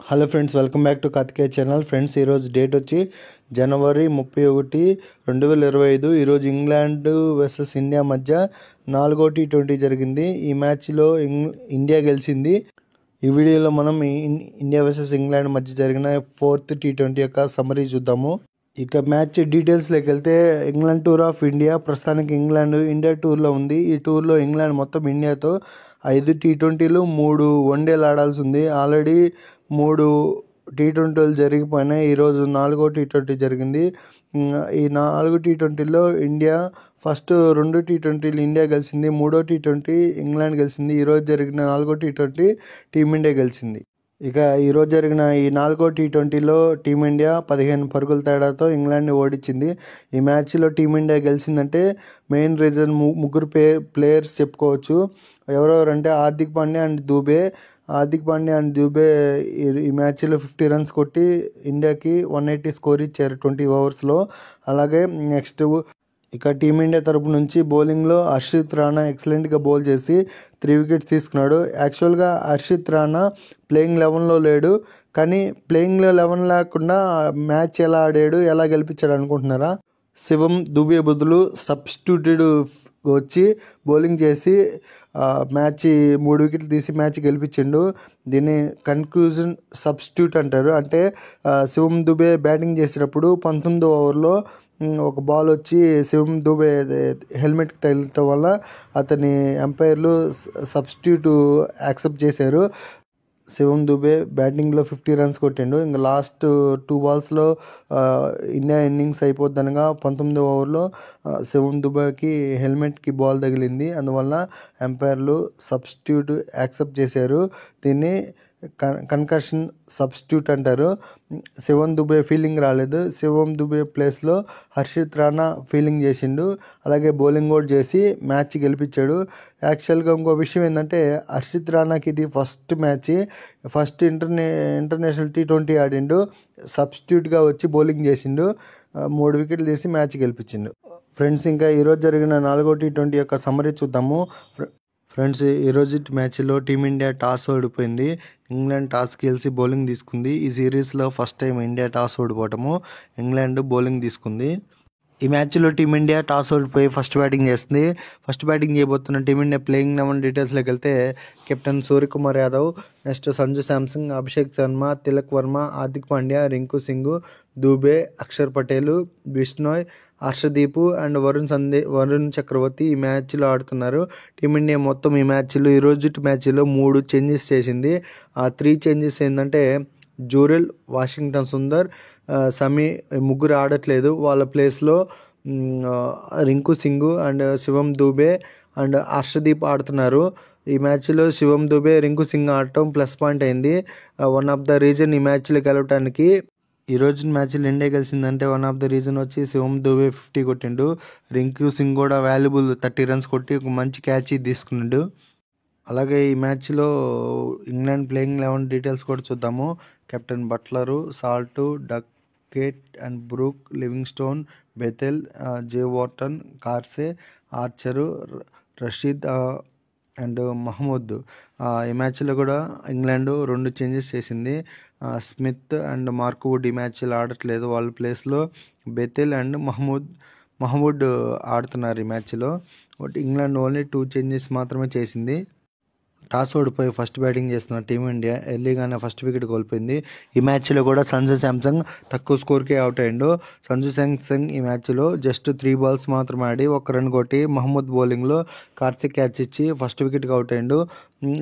Hello friends, welcome back to Karthikeya channel. Friends, ఈరోజు date వచ్చి జనవరి 31, 2025. ఈరోజు ఇంగ్లాండ్ వర్సెస్ ఇండియా మధ్య 4వ T20 జరిగింది. ఈ మ్యాచ్లో ఇండియా గెలిచింది. ఈ వీడియోలో మనం ఇండియా వర్సెస్ ఇంగ్లాండ్ మధ్య జరిగిన 4th T20 యొక్క సమ్మరీ చూద్దాము. ఇక మ్యాచ్ డీటెయిల్స్లోకి వెళ్తే, ఇంగ్లాండ్ టూర్ ఆఫ్ ఇండియా. ప్రస్తుతానికి ఇండియా టూర్లో ఉంది. ఈ టూర్లో ఇంగ్లాండ్ మొత్తం ఇండియాతో 5 T20లు 3 వన్డేలు ఆడాల్సి ఉంది. ఆల్రెడీ 3 T20లు జరిగిపోయినాయి. ఈరోజు 4వ T20 జరిగింది. ఈ 4 T20లో ఇండియా ఫస్ట్ 2 T20లు ఇండియా గెలిచింది. 3వ T20 ఇంగ్లాండ్ గెలిచింది. ఈరోజు జరిగిన 4వ T20 టీమిండియా గెలిచింది. ఇక ఈరోజు జరిగిన ఈ 4వ T20లో టీమిండియా 15 పరుగుల తేడాతో ఇంగ్లాండ్ని ఓడించింది. ఈ మ్యాచ్లో టీమిండియా గెలిచిందంటే మెయిన్ రీజన్ ముగ్గురు ప్లేయర్స్ చెప్పుకోవచ్చు. ఎవరెవరంటే హార్దిక్ పాండ్యా అండ్ దూబే. హార్దిక్ పాండ్యా అండ్ దూబే ఈ మ్యాచ్లో 50 రన్స్ కొట్టి ఇండియాకి 180 స్కోర్ ఇచ్చారు 20 ఓవర్స్లో. అలాగే నెక్స్ట్ ఇక టీమిండియా తరపు నుంచి బౌలింగ్లో హర్షిత్ రాణా ఎక్సలెంట్గా బౌల్ చేసి 3 వికెట్స్ తీసుకున్నాడు. యాక్చువల్గా హర్షిత్ రాణా ప్లేయింగ్ 11లో లేడు, కానీ ప్లేయింగ్ 11 లేకుండా మ్యాచ్ ఎలా ఆడాడు, ఎలా గెలిపించాడు అనుకుంటున్నారా? శివం దూబే బదులు సబ్స్టిట్యూటెడ్ వచ్చి బౌలింగ్ చేసి మ్యాచ్ 3 వికెట్లు తీసి మ్యాచ్ గెలిపించిండు. దీన్ని కన్క్లూజన్ సబ్స్టిట్యూట్ అంటారు. అంటే శివం దూబే బ్యాటింగ్ చేసేటప్పుడు 19వ ఓవర్లో ఒక బాల్ వచ్చి శివం దూబే హెల్మెట్కి తగిలటం వల్ల అతని ఎంపైర్లు సబ్స్టిట్యూట్ యాక్సెప్ట్ చేశారు. శివం దూబే బ్యాటింగ్లో 50 రన్స్ కొట్టిండు. ఇంకా లాస్ట్ 2 బాల్స్లో ఇండియా ఇన్నింగ్స్ అయిపోద్దనగా 19వ ఓవర్లో శివం దూబేకి హెల్మెట్కి బాల్ తగిలింది. అందువల్ల ఎంపైర్లు సబ్స్టిట్యూట్ యాక్సెప్ట్ చేశారు. దీన్ని కన్కషన్ సబ్స్టిట్యూట్ అంటారు. శివం దూబే ఫీల్డింగ్ రాలేదు. శివం దూబే ప్లేస్లో హర్షిత్ రాణా ఫీల్డింగ్ చేసిండు. అలాగే బౌలింగ్ కూడా చేసి మ్యాచ్ గెలిపించాడు. యాక్చువల్గా ఇంకో విషయం ఏంటంటే, హర్షిత్ రాణాకి ఇది first match, first international T20 ఆడిండు. సబ్స్టిట్యూట్గా వచ్చి బౌలింగ్ చేసిండు. 3 వికెట్లు తీసి మ్యాచ్ గెలిపించిండు. ఫ్రెండ్స్, ఇంకా ఈరోజు జరిగిన 4వ T20 యొక్క సమ్మరీ చూద్దాము. ఫ్రెండ్స్, ఈరోజు మ్యాచ్లో టీమిండియా టాస్ ఓడిపోయింది. ఇంగ్లాండ్ టాస్ గెలిచి బౌలింగ్ తీసుకుంది. ఈ సిరీస్లో ఫస్ట్ టైం ఇండియా టాస్ ఓడిపోవటము, ఇంగ్లాండ్ బౌలింగ్ తీసుకుంది. ఈ మ్యాచ్లో టీమిండియా టాస్ ఓడిపోయి ఫస్ట్ బ్యాటింగ్ చేస్తుంది. ఫస్ట్ బ్యాటింగ్ చేయబోతున్న టీమిండియా ప్లేయింగ్ 11 డీటెయిల్స్లోకి వెళ్తే, captain Suryakumar Yadav, next Sanju Samson, Abhishek Sharma, Tilak Varma, Hardik Pandya, Rinku Singh, Dube, Axar Patel, Bishnoi, Harshdeep and Varun Chakravarthy ఈ మ్యాచ్లో ఆడుతున్నారు. టీమిండియా మొత్తం ఈ రోజు మ్యాచ్లో 3 చేంజెస్ చేసింది. ఆ 3 చేంజెస్ ఏంటంటే, జూరెల్, వాషింగ్టన్ సుందర్, సమీ ముగ్గురు ఆడట్లేదు. వాళ్ళ ప్లేస్లో రింకు సింగ్ అండ్ శివం దూబే అండ్ హర్షదీప్ ఆడుతున్నారు. ఈ మ్యాచ్లో శివం దూబే, రింకు సింగ్ ఆడటం ప్లస్ పాయింట్ అయింది. వన్ ఆఫ్ ద రీజన్ ఈ మ్యాచ్లో గెలవటానికి. ఈ రోజు మ్యాచ్లో ఇండియా గెలిచిందంటే వన్ ఆఫ్ ద రీజన్ వచ్చి శివం దూబే 50 కొట్టిండు. రింకు సింగ్ కూడా వాల్యుబుల్ 30 రన్స్ కొట్టి ఒక మంచి క్యాచ్ తీసుకున్నాడు. అలాగే ఈ మ్యాచ్లో ఇంగ్లాండ్ ప్లేయింగ్ 11 డీటెయిల్స్ కూడా చూద్దాము. Captain Buttler, Salt, Duckett and Brook, Livingstone, Bethell, Jamie Overton, Carse, Archer, Rashid and Mahmood. ఈ మ్యాచ్లో కూడా ఇంగ్లాండ్ 2 చేంజెస్ చేసింది. స్మిత్ అండ్ మార్క్ వుడ్ ఈ మ్యాచ్లో ఆడట్లేదు. వాళ్ళ ప్లేస్లో బెథెల్ అండ్ మహమ్మద్ ఆడుతున్నారు ఈ మ్యాచ్లో. బట్ ఇంగ్లాండ్ ఓన్లీ 2 చేంజెస్ మాత్రమే చేసింది. టాస్ ఓడిపోయి ఫస్ట్ బ్యాటింగ్ చేస్తున్న టీమిండియా ఎర్లీగానే ఫస్ట్ వికెట్ కోల్పోయింది. ఈ మ్యాచ్లో కూడా సంజు శాంసంగ్ తక్కువ స్కోర్కే అవుట్ అయ్యిండు. సంజు శాంసంగ్ ఈ మ్యాచ్లో జస్ట్ 3 బాల్స్ మాత్రమే ఆడి 1 రన్ కొట్టి మహమ్మద్ బౌలింగ్లో కార్సిక్ క్యాచ్ ఇచ్చి ఫస్ట్ వికెట్కి అవుట్ అయ్యిండు.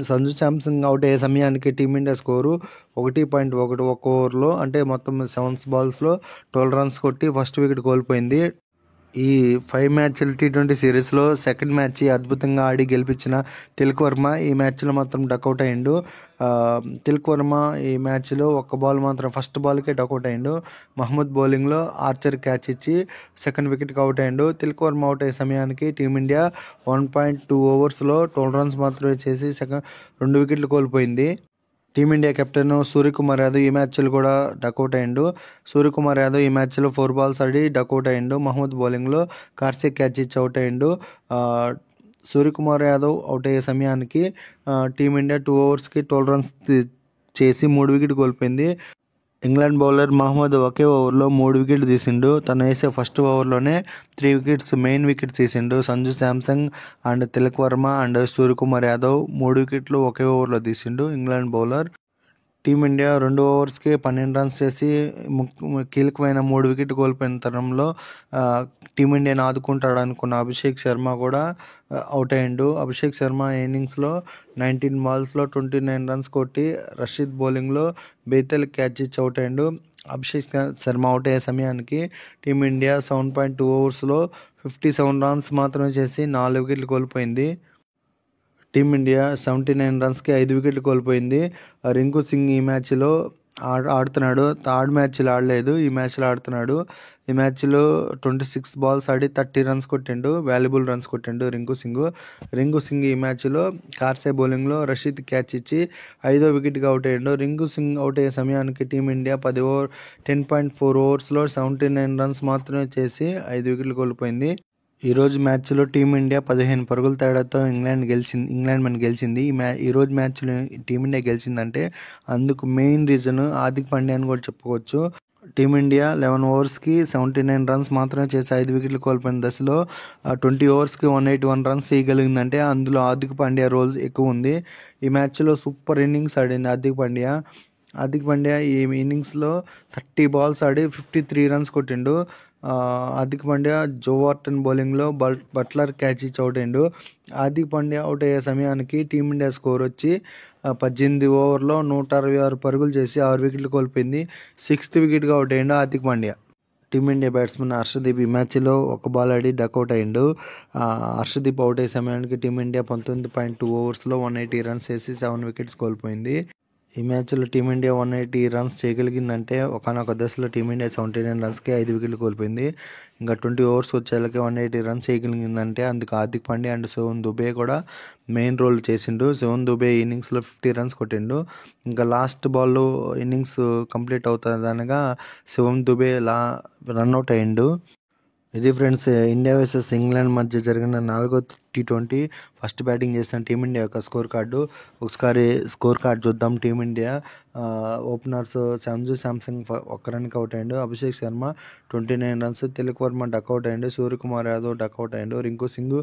సంజు శాంసంగ్ అవుట్ అయ్యే సమయానికి టీమిండియా స్కోరు 1.1 ఒక ఓవర్లో, అంటే మొత్తం 7 బాల్స్లో 12 రన్స్ కొట్టి ఫస్ట్ వికెట్ కోల్పోయింది. ఈ 5 మ్యాచ్ల T20 సిరీస్లో సెకండ్ మ్యాచ్ అద్భుతంగా ఆడి గెలిపించిన తిలక్ వర్మ ఈ మ్యాచ్లో మాత్రం డకౌట్ అయ్యిండు. తిలక్ వర్మ ఈ మ్యాచ్లో 1 బాల్ మాత్రం ఫస్ట్ బాల్కే డకౌట్ అయ్యిండు. మహమ్మద్ బౌలింగ్లో ఆర్చర్ క్యాచ్ ఇచ్చి సెకండ్ వికెట్కి అవుట్ అయ్యిండు. తిలక్ వర్మ అవుట్ అయ్యే సమయానికి టీమిండియా 1.2 ఓవర్స్లో 12 రన్స్ మాత్రమే చేసి 2 వికెట్లు కోల్పోయింది. టీమిండియా కెప్టెన్ సూర్యకుమార్ యాదవ్ ఈ మ్యాచ్లో కూడా డకౌట్ అయ్యిండు. సూర్యకుమార్ యాదవ్ ఈ మ్యాచ్లో 4 బాల్స్ ఆడి డకౌట్ అయ్యిండు. మహమ్మద్ బౌలింగ్లో కార్సిక్ క్యాచ్ ఇచ్చి అవుట్ అయ్యిండు. సూర్యకుమార్ యాదవ్ అవుట్ అయ్యే సమయానికి టీమిండియా 2 ఓవర్స్కి 12 రన్స్ చేసి 3 వికెట్ కోల్పోయింది. ఇంగ్లాండ్ బౌలర్ మహమ్మద్ ఒకే ఓవర్లో 3 వికెట్లు తీసిండు. తను వేసే ఫస్ట్ ఓవర్లోనే 3 వికెట్స్ మెయిన్ వికెట్స్ తీసిండు. సంజు శాంసంగ్ అండ్ తిలక్ వర్మ అండ్ సూర్యకుమార్ యాదవ్ 3 వికెట్లు ఒకే ఓవర్లో తీసిండు ఇంగ్లాండ్ బౌలర్. టీమిండియా 2 ఓవర్స్కి 12 రన్స్ చేసి కీలకమైన 3 వికెట్ కోల్పోయిన తరంలో టీమిండియాని ఆదుకుంటాడు అనుకున్న అభిషేక్ శర్మ కూడా అవుట్ అయ్యిండు. అభిషేక్ శర్మ ఇన్నింగ్స్లో 19 బాల్స్లో 29 రన్స్ కొట్టి రషీద్ బౌలింగ్లో బేతల్ క్యాచ్ ఇచ్చి అవుట్ అయ్యిండు. అభిషేక్ శర్మ అవుట్ అయ్యే సమయానికి టీమిండియా 7.2 ఓవర్స్లో 57 రన్స్ మాత్రమే చేసి 4 వికెట్లు కోల్పోయింది. టీమిండియా 79 రన్స్కి 5 వికెట్లు కోల్పోయింది. రింకు సింగ్ ఈ మ్యాచ్లో ఆడుతున్నాడు. థర్డ్ మ్యాచ్లో ఆడలేదు, ఈ మ్యాచ్లో ఆడుతున్నాడు. ఈ మ్యాచ్లో 26 బాల్స్ ఆడి 30 రన్స్ కొట్టిండు, వాల్యుబుల్ రన్స్ కొట్టిండు రింకు సింగ్ ఈ మ్యాచ్లో కార్సే బౌలింగ్లో రషీద్ క్యాచ్ ఇచ్చి 5వ వికెట్గా అవుట్ అయ్యిండు. రింకు సింగ్ అవుట్ అయ్యే సమయానికి టీమిండియా 10.4 ఓవర్స్లో 79 రన్స్ మాత్రమే చేసి 5 వికెట్లు కోల్పోయింది. ఈరోజు మ్యాచ్లో టీమిండియా 15 పరుగుల తేడాతో ఇంగ్లాండ్ గెలిచింది. ఈరోజు మ్యాచ్లో టీమిండియా గెలిచిందంటే అందుకు మెయిన్ రీజన్ హార్దిక్ పాండ్యా అని కూడా చెప్పుకోవచ్చు. టీమిండియా 11 ఓవర్స్కి 79 రన్స్ మాత్రమే చేసి 5 వికెట్లు కోల్పోయిన దశలో 20 ఓవర్స్కి 181 రన్స్ చేయగలిగిందంటే అందులో హార్దిక్ పాండ్యా రోల్ ఎక్కువ ఉంది. ఈ మ్యాచ్లో సూపర్ ఇన్నింగ్స్ ఆడింది హార్దిక్ పాండ్యా ఈ ఇన్నింగ్స్లో 30 బాల్స్ ఆడి 53 రన్స్ కొట్టిండు. హార్దిక్ పాండ్యా జో వార్టన్ బౌలింగ్లో బట్లర్ క్యాచ్ ఇచ్చి అవుట్ అయ్యిండు. హార్దిక్ పాండ్యా అవుట్ అయ్యే సమయానికి టీమిండియా స్కోర్ వచ్చి 18 ఓవర్లో 166 పరుగులు చేసి 6 వికెట్లు కోల్పోయింది. 6th వికెట్గా అవుట్ అయ్యిండు హార్దిక్ పాండ్యా. టీమిండియా బ్యాట్స్మెన్ హర్షదీప్ ఈ మ్యాచ్లో ఒక బాల్ ఆడి డక్అవుట్ అయ్యిండు. హర్షదీప్ అవుట్ అయ్యే సమయానికి టీమిండియా 19.2 ఓవర్స్లో 180 రన్స్ చేసి 7 వికెట్స్ కోల్పోయింది. ఈ మ్యాచ్లో టీమిండియా 180 రన్స్ చేయగలిగిందంటే ఒకనొక దశలో టీమిండియా 79 రన్స్కి 5 వికెట్లు కోల్పోయింది. ఇంకా 20 ఓవర్స్ వచ్చేళ్ళకి 180 రన్స్ చేయగలిగిందంటే అందుకు హార్దిక్ పాండ్యా అండ్ శివమ్ దుబే కూడా మెయిన్ రోల్ చేసిండు. శివమ్ దుబే ఇన్నింగ్స్లో 50 రన్స్ కొట్టిండు. ఇంకా లాస్ట్ బాల్ ఇన్నింగ్స్ కంప్లీట్ అవుతుందనగా శివమ్ దుబే రన్అట్ అయ్యిండు. ఇది ఫ్రెండ్స్, ఇండియా వర్సెస్ ఇంగ్లాండ్ మధ్య జరిగిన 4వ T20 ఫస్ట్ బ్యాటింగ్ చేసిన టీమిండియా యొక్క స్కోర్ కార్డు. ఒకసారి స్కోర్ కార్డు చూద్దాం. టీమిండియా ఓపెనర్స్ సంజు శాంసంగ్ 1 రన్కి అవుట్ అయ్యిండు. అభిషేక్ శర్మ 29 రన్స్, తిలక్ వర్మ డక్అవుట్ అయ్యిండు, సూర్యకుమార్ యాదవ్ డక్అవుట్ అయ్యిండు, రింకు సింగ్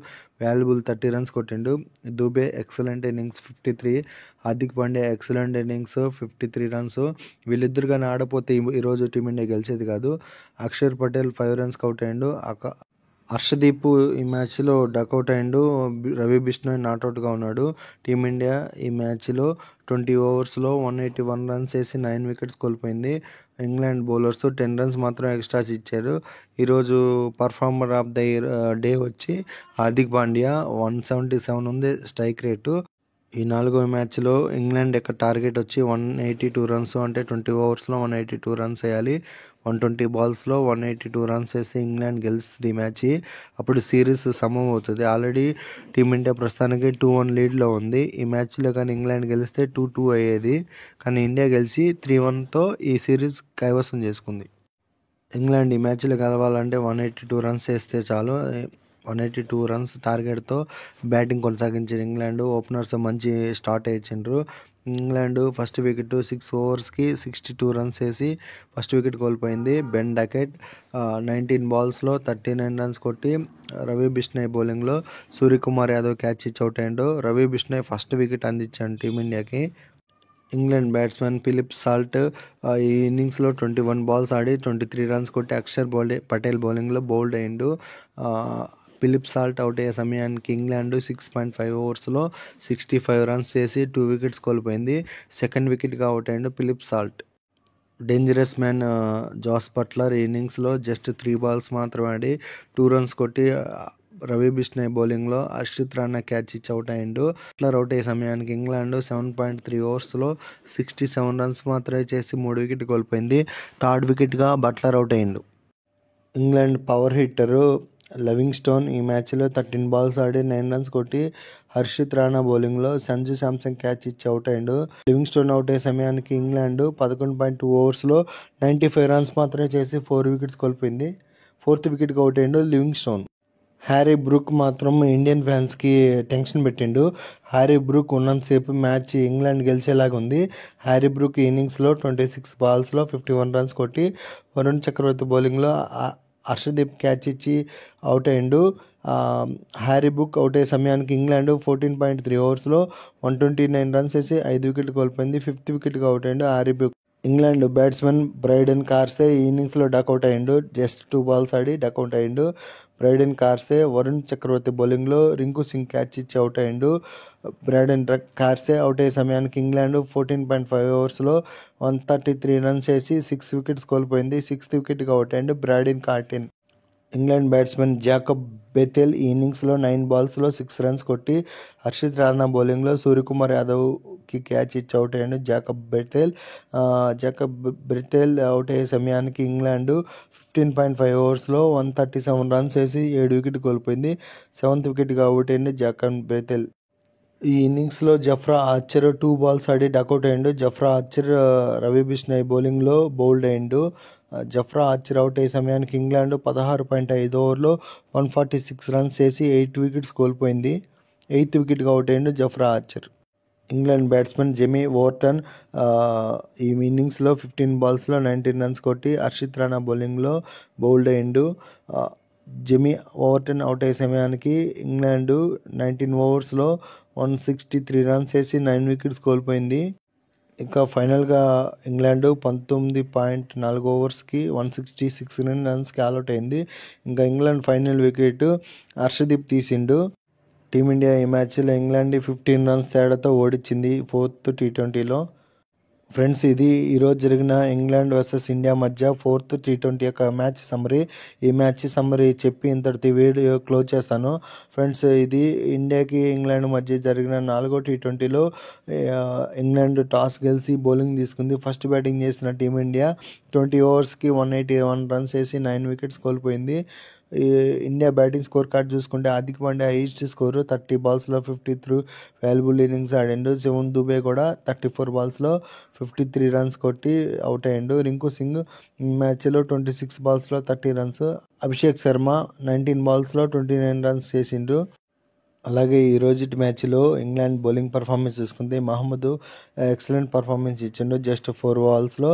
వాల్యుబుల్ 30 రన్స్ కొట్టిండు, Dube excellent innings 53, Hardik Pandya excellent innings 53 runs. వీళ్ళిద్దరు కానీ ఆడపోతే ఈరోజు టీమిండియా గెలిచేది కాదు. అక్షర్ పటేల్ 5 రన్స్కి అవుట్ అయ్యిండు. హర్షదీప్ ఈ మ్యాచ్లో డక్అవుట్ అయ్యిండు. రవి బిష్ణోయ్ నాట్అవుట్గా ఉన్నాడు. టీమిండియా ఈ మ్యాచ్లో 20 ఓవర్స్లో 181 రన్స్ వేసి 9 వికెట్స్ కోల్పోయింది. ఇంగ్లాండ్ బౌలర్స్ 10 రన్స్ మాత్రం ఎక్స్ట్రాస్ ఇచ్చారు. ఈరోజు పర్ఫార్మర్ ఆఫ్ ద డే వచ్చి హార్దిక్ పాండ్యా 177 ఉంది స్ట్రైక్ రేటు. ఈ 4వ మ్యాచ్లో ఇంగ్లాండ్ యొక్క టార్గెట్ వచ్చి 182 రన్స్, అంటే 20 ఓవర్స్లో 182 రన్స్ వేయాలి. 120 బాల్స్లో 182 రన్స్ వేస్తే ఇంగ్లాండ్ గెలుస్తుంది ఈ మ్యాచ్. అప్పుడు సిరీస్ సమం అవుతుంది. ఆల్రెడీ టీమిండియా ప్రస్తుతానికి 2-1 లీడ్లో ఉంది. ఈ మ్యాచ్లో కానీ ఇంగ్లాండ్ గెలిస్తే 2-2 అయ్యేది. కానీ ఇండియా గెలిచి 3-1తో ఈ సిరీస్ కైవసం చేసుకుంది. ఇంగ్లాండ్ ఈ మ్యాచ్లో గెలవాలంటే 182 రన్స్ వేస్తే చాలు. 182 రన్స్ టార్గెట్తో బ్యాటింగ్ కొనసాగించారు ఇంగ్లాండ్. ఓపెనర్స్ మంచి స్టార్ట్ ఇచ్చిండ్రు. ఇంగ్లాండ్ ఫస్ట్ వికెట్ 6 ఓవర్స్కి 62 రన్స్ వేసి ఫస్ట్ వికెట్ కోల్పోయింది. బెన్ డకెట్ 19 బాల్స్లో 39 రన్స్ కొట్టి రవి బిష్ణోయ్ బౌలింగ్లో సూర్యకుమార్ యాదవ్ క్యాచ్ ఇచ్చి అవుట్ అయ్యిండు. రవి బిష్ణోయ్ ఫస్ట్ వికెట్ అందించాడు టీమిండియాకి. ఇంగ్లాండ్ బ్యాట్స్మెన్ ఫిలిప్ సాల్ట్ ఈ ఇన్నింగ్స్లో 21 బాల్స్ ఆడి 23 రన్స్ కొట్టి అక్షర్ పటేల్ బౌలింగ్లో బౌల్డ్ అయ్యిండు. ఫిలిప్ సాల్ట్ అవుట్ అయ్యే సమయానికి ఇంగ్లాండ్ 6.5 ఓవర్స్లో 65 రన్స్ చేసి 2 వికెట్స్ కోల్పోయింది. సెకండ్ వికెట్గా అవుట్ అయ్యిండు Philip Salt. Dangerous man Jos Buttler ఈ ఇన్నింగ్స్లో జస్ట్ 3 బాల్స్ మాత్రం ఆడి 2 రన్స్ కొట్టి రవి బిష్ణోయ్ బౌలింగ్లో హర్షిత్ రాణా క్యాచ్ ఇచ్చి అవుట్ అయ్యిండు. బట్లర్ అవుట్ అయ్యే సమయానికి ఇంగ్లాండ్ 7.3 ఓవర్స్లో 67 రన్స్ మాత్రమే చేసి 3 వికెట్ కోల్పోయింది. థర్డ్ వికెట్గా బట్లర్ అవుట్ అయ్యిండు. ఇంగ్లాండ్ పవర్ హిట్టరు లివింగ్స్టోన్ ఈ మ్యాచ్లో 13 బాల్స్ ఆడి 9 రన్స్ కొట్టి హర్షిత్ రాణా బౌలింగ్లో సంజు శాంసంగ్ క్యాచ్ ఇచ్చి అవుట్ అయ్యిండు. లివింగ్స్టోన్ అవుట్ అయ్యే సమయానికి ఇంగ్లాండ్ 11.2 ఓవర్స్లో 95 రన్స్ మాత్రమే చేసి 4 వికెట్స్ కోల్పోయింది. 4th వికెట్గా అవుట్ అయ్యిండు లివింగ్స్టోన్. హ్యారీ బ్రూక్ మాత్రం ఇండియన్ ఫ్యాన్స్కి టెన్షన్ పెట్టిండు. హ్యారీ బ్రూక్ ఉన్నంతసేపు మ్యాచ్ ఇంగ్లాండ్ గెలిచేలాగా ఉంది. హ్యారీ బ్రూక్ ఇన్నింగ్స్లో 26 బాల్స్లో 51 రన్స్ కొట్టి వరుణ్ చక్రవర్తి బౌలింగ్లో హర్షదీప్ క్యాచ్ ఇచ్చి అవుట్ అయ్యిండు. హ్యారీ బ్రూక్ అవుట్ అయ్యే సమయానికి ఇంగ్లాండ్ 14.3 ఓవర్స్లో 129 రన్స్ వేసి 5 వికెట్లు కోల్పోయింది. 5th వికెట్గా అవుట్ అయ్యిండు Harry Brook. England batsmen Brydon Carse ఈ ఇన్నింగ్స్లో డకౌట్ అయ్యిండు. జస్ట్ 2 balls ఆడి డకౌట్ అయ్యిండు. బ్రైడెన్ కార్సే వరుణ్ చక్రవర్తి బౌలింగ్లో రింకు సింగ్ క్యాచ్ ఇచ్చి అవుట్ అయ్యిండు. బ్రైడెన్ కార్సే అవుట్ అయ్యే సమయానికి ఇంగ్లాండ్ 14.5 ఓవర్స్లో 133 రన్స్ వేసి 6 వికెట్స్ కోల్పోయింది. 6th వికెట్గా అవుట్ అయ్యిండు Brydon Carse. England batsmen Jacob Bethell ఈ ఇన్నింగ్స్లో 9 balsలో 6 రన్స్ కొట్టి హర్షిత్ రాణా బౌలింగ్లో సూర్యకుమార్ యాదవ్కి క్యాచ్ ఇచ్చి అవుట్ అయ్యాడు జాకబ్ బెథెల్ అవుట్ అయ్యే సమయానికి ఇంగ్లాండ్ 15.5 ఓవర్స్లో 137 రన్స్ వేసి 7 వికెట్ కోల్పోయింది. 7th వికెట్గా అవుట్ అయ్యిండు జాకబ్ బెథెల్. ఈ ఇన్నింగ్స్లో జఫ్రా ఆర్చర్ 2 balls ఆడి డకౌట్ అయ్యిండు. జఫ్రా ఆర్చర్ రవి బిష్నాయ్ బౌలింగ్లో బౌల్డ్ అయ్యిండు. జఫ్రా ఆర్చర్ అవుట్ అయ్యే సమయానికి ఇంగ్లాండ్ 16.5 ఓవర్లో 146 రన్స్ వేసి 8 వికెట్స్ కోల్పోయింది. 8th వికెట్గా అవుట్ అయ్యిండు Jofra Archer. England batsmen Jamie Overton ఈ ఇన్నింగ్స్లో 15 balsలో 19 రన్స్ కొట్టి హర్షిత్ రాణా బౌలింగ్లో బౌల్డ్ అయ్యిండు. జెమీ ఓవర్టన్ అవుట్ అయ్యే సమయానికి ఇంగ్లాండ్ 19 ఓవర్స్లో 163 రన్స్ వేసి 9 వికెట్స్ కోల్పోయింది. ఇంకా ఫైనల్గా ఇంగ్లాండ్ 19.4 ఓవర్స్కి 166 రన్స్కి ఆల్అౌట్ అయింది. ఇంకా ఇంగ్లాండ్ ఫైనల్ వికెట్ హర్షదీప్ తీసిండు. టీమిండియా ఈ మ్యాచ్లో ఇంగ్లాండ్ 15 రన్స్ తేడాతో ఓడించింది 4th T20లో. ఫ్రెండ్స్, ఇది ఈరోజు జరిగిన ఇంగ్లాండ్ వర్సెస్ ఇండియా మధ్య 4th T20 యొక్క మ్యాచ్ సమ్మరీ. ఈ మ్యాచ్ సమ్మరీ చెప్పి ఇంతటి వీడియో క్లోజ్ చేస్తాను. ఫ్రెండ్స్, ఇది ఇండియాకి ఇంగ్లాండ్ మధ్య జరిగిన 4వ T20లో ఇంగ్లాండ్ టాస్ గెలిచి బౌలింగ్ తీసుకుంది. ఫస్ట్ బ్యాటింగ్ చేసిన టీమిండియా 20 ఓవర్స్కి 181 రన్స్ వేసి 9 వికెట్స్ కోల్పోయింది. ఇండియా బ్యాటింగ్ స్కోర్ కార్డ్ చూసుకుంటే హార్దిక్ పాండ్యా హైయెస్ట్ స్కోరు 30 balsలో 53 వాల్యుబుల్ ఇన్నింగ్స్ ఆడిండు. శివం దుబే కూడా 34 balsలో 53 రన్స్ కొట్టి అవుట్ అయ్యిండు. రింకు సింగ్ మ్యాచ్లో 26 balsలో 30 రన్స్. అభిషేక్ శర్మ 19 balsలో 29 రన్స్ చేసిండు. అలాగే ఈ రోజు మ్యాచ్లో ఇంగ్లాండ్ బౌలింగ్ పర్ఫార్మెన్స్ చూసుకుంటే మహమ్మద్ ఎక్సలెంట్ పర్ఫార్మెన్స్ ఇచ్చిండు. జస్ట్ 4 ఓవర్స్లో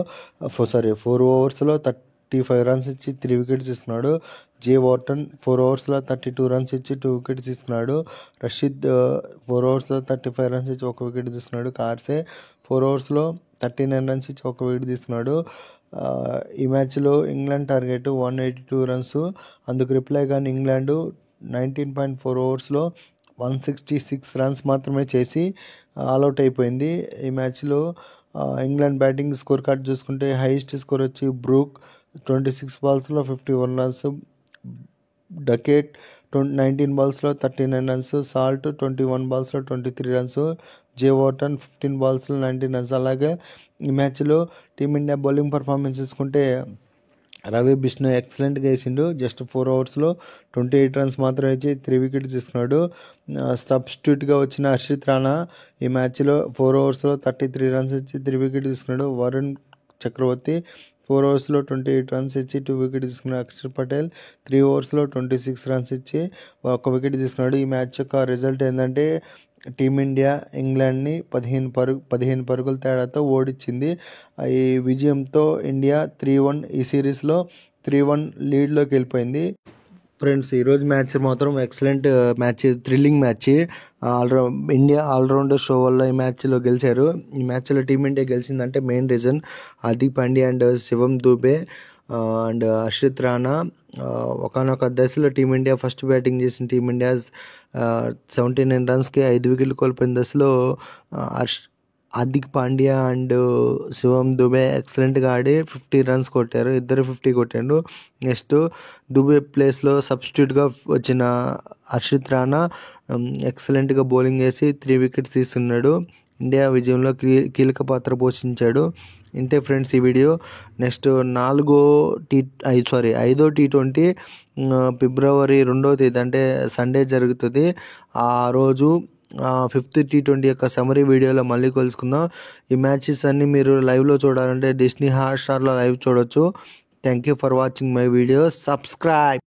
35 రన్స్ ఇచ్చి 3 వికెట్స్ తీసుకున్నాడు. జే వార్టన్ 4 ఓవర్స్లో 32 రన్స్ ఇచ్చి 2 వికెట్స్ తీసుకున్నాడు. రషీద్ 4 ఓవర్స్లో 35 రన్స్ ఇచ్చి 1 వికెట్ తీసుకున్నాడు. కార్సే 4 ఓవర్స్లో 39 రన్స్ ఇచ్చి 1 వికెట్ తీసుకున్నాడు. ఈ మ్యాచ్లో ఇంగ్లాండ్ టార్గెట్ 182 రన్స్. అందుకు రిప్లై కానీ ఇంగ్లాండ్ 19.4 ఓవర్స్లో 166 రన్స్ మాత్రమే చేసి ఆల్అౌట్ అయిపోయింది. ఈ మ్యాచ్లో ఇంగ్లాండ్ బ్యాటింగ్ స్కోర్ కార్డ్ చూసుకుంటే హైయెస్ట్ స్కోర్ వచ్చి బ్రూక్ 26 balsలో 51 రన్స్, డకెట్ 19 balsలో 39 రన్స్, సాల్ట్ 21 balsలో 23 రన్స్, జే వార్టన్ 15 balsలో 19 రన్స్. అలాగే ఈ మ్యాచ్లో టీమిండియా బౌలింగ్ పర్ఫార్మెన్స్ చూసుకుంటే రవి బిష్నాయ్ ఎక్సలెంట్గా వేసిండు. జస్ట్ 4 ఓవర్స్లో 28 రన్స్ మాత్రం వేసి 3 వికెట్స్ తీసుకున్నాడు. సబ్స్టిట్యూట్గా వచ్చిన హర్షిత్ రాణా ఈ మ్యాచ్లో 4 ఓవర్స్లో 33 రన్స్ ఇచ్చి 3 వికెట్ తీసుకున్నాడు. వరుణ్ చక్రవర్తి 4 ఓవర్స్లో 28 రన్స్ ఇచ్చి 2 వికెట్ తీసుకున్నాడు. అక్షర్ పటేల్ 3 ఓవర్స్లో 26 రన్స్ ఇచ్చి 1 వికెట్ తీసుకున్నాడు. ఈ మ్యాచ్ యొక్క రిజల్ట్ ఏంటంటే టీమిండియా ఇంగ్లాండ్ని 15 పరుగుల తేడాతో ఓడించింది. ఈ విజయంతో ఇండియా 3-1 ఈ సిరీస్లో 3-1 లీడ్లోకి వెళ్ళిపోయింది. ఫ్రెండ్స్, ఈరోజు మ్యాచ్ మాత్రం excellent match, thrilling match. India all rounder show వల్ల ఈ మ్యాచ్లో గెలిచారు. ఈ మ్యాచ్లో టీమిండియా గెలిచిందంటే main reason Hardik Pandya and Shivam Dube and Harshit Rana. ఒకనొక దశలో టీమిండియా ఫస్ట్ బ్యాటింగ్ చేసిన టీమిండియా 79 రన్స్కి 5 వికెట్లు కోల్పోయిన దశలో హార్దిక్ పాండ్యా అండ్ శివం దుబే ఎక్సలెంట్గా ఆడి 50 రన్స్ కొట్టారు. ఇద్దరు 50 కొట్టారు. నెక్స్ట్ దుబే ప్లేస్లో సబ్స్టిట్యూట్గా వచ్చిన హర్షిత్ రాణా ఎక్సలెంట్గా బౌలింగ్ చేసి 3 వికెట్స్ తీసుకున్నాడు. ఇండియా విజయంలో కీలక పాత్ర పోషించాడు. ఇంతే ఫ్రెండ్స్ ఈ వీడియో. నెక్స్ట్ 5వ T20 ఫిబ్రవరి 2వ తేదీ అంటే సండే జరుగుతుంది. ఆ రోజు 5th T20 యొక్క సమరీ వీడియోలో మళ్ళీ కలుసుకుందాం. ఈ మ్యాచెస్ అన్నీ మీరు లైవ్లో చూడాలంటే డిస్నీ హాట్స్టార్లో లైవ్ చూడొచ్చు. Thank you for watching my video. Subscribe.